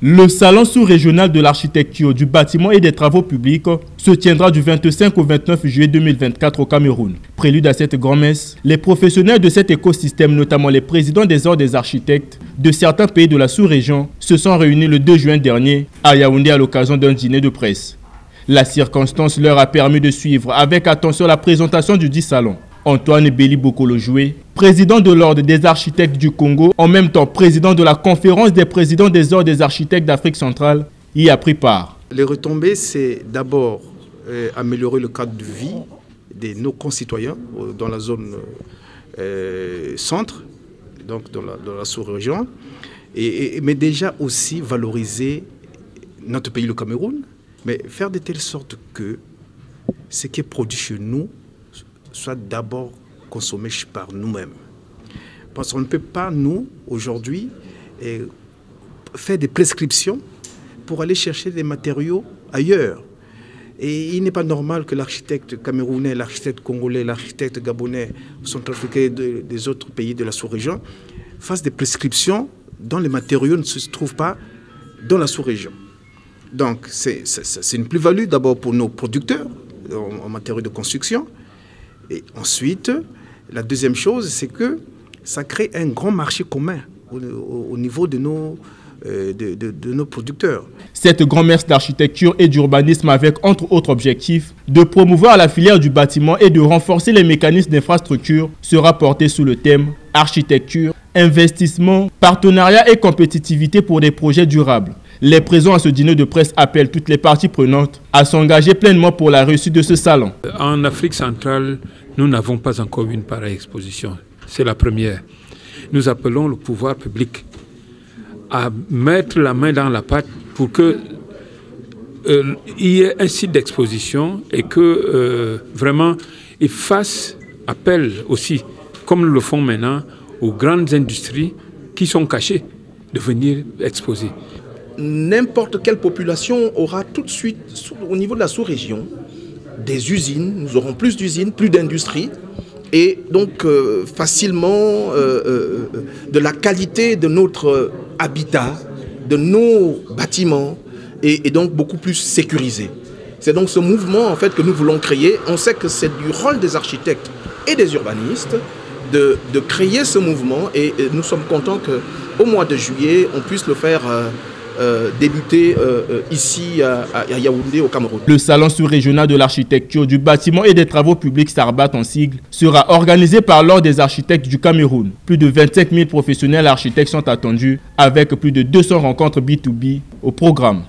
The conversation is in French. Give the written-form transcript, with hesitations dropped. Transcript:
Le salon sous-régional de l'architecture, du bâtiment et des travaux publics se tiendra du 25 au 29 juillet 2024 au Cameroun. Prélude à cette grand-messe, les professionnels de cet écosystème, notamment les présidents des ordres des architectes de certains pays de la sous-région, se sont réunis le 2 juin dernier à Yaoundé à l'occasion d'un dîner de presse. La circonstance leur a permis de suivre avec attention la présentation du dit salon. Antoine Béli Bokolo-Joué, président de l'Ordre des architectes du Congo, en même temps président de la conférence des présidents des ordres des architectes d'Afrique centrale, y a pris part. Les retombées, c'est d'abord améliorer le cadre de vie de nos concitoyens dans la zone centre, donc dans la sous-région, mais déjà aussi valoriser notre pays, le Cameroun, mais faire de telle sorte que ce qui est produit chez nous soit d'abord consommé par nous-mêmes. Parce qu'on ne peut pas, nous, aujourd'hui, faire des prescriptions pour aller chercher des matériaux ailleurs. Et il n'est pas normal que l'architecte camerounais, l'architecte congolais, l'architecte gabonais, centrafricain des autres pays de la sous-région fassent des prescriptions dont les matériaux ne se trouvent pas dans la sous-région. Donc c'est une plus-value d'abord pour nos producteurs en matériaux de construction. Et ensuite, la deuxième chose, c'est que ça crée un grand marché commun au niveau de nos producteurs. Cette grand-messe d'architecture et d'urbanisme avec, entre autres objectifs, de promouvoir la filière du bâtiment et de renforcer les mécanismes d'infrastructure sera portée sous le thème architecture, investissement, partenariat et compétitivité pour des projets durables. Les présents à ce dîner de presse appellent toutes les parties prenantes à s'engager pleinement pour la réussite de ce salon. En Afrique centrale, nous n'avons pas encore une pareille exposition. C'est la première. Nous appelons le pouvoir public à mettre la main dans la pâte pour qu'il y ait un site d'exposition et que vraiment ils fassent appel aussi, comme nous le font maintenant, aux grandes industries qui sont cachées de venir exposer. N'importe quelle population aura tout de suite, au niveau de la sous-région, des usines. Nous aurons plus d'usines, plus d'industries. Et donc facilement de la qualité de notre habitat, de nos bâtiments, et donc beaucoup plus sécurisé. C'est donc ce mouvement en fait que nous voulons créer. On sait que c'est du rôle des architectes et des urbanistes de créer ce mouvement. Et nous sommes contents qu'au mois de juillet, on puisse le faire débuter ici à Yaoundé au Cameroun. Le salon sous-régional de l'architecture, du bâtiment et des travaux publics SARBAT en sigle sera organisé par l'Ordre des architectes du Cameroun. Plus de 25 000 professionnels architectes sont attendus avec plus de 200 rencontres B2B au programme.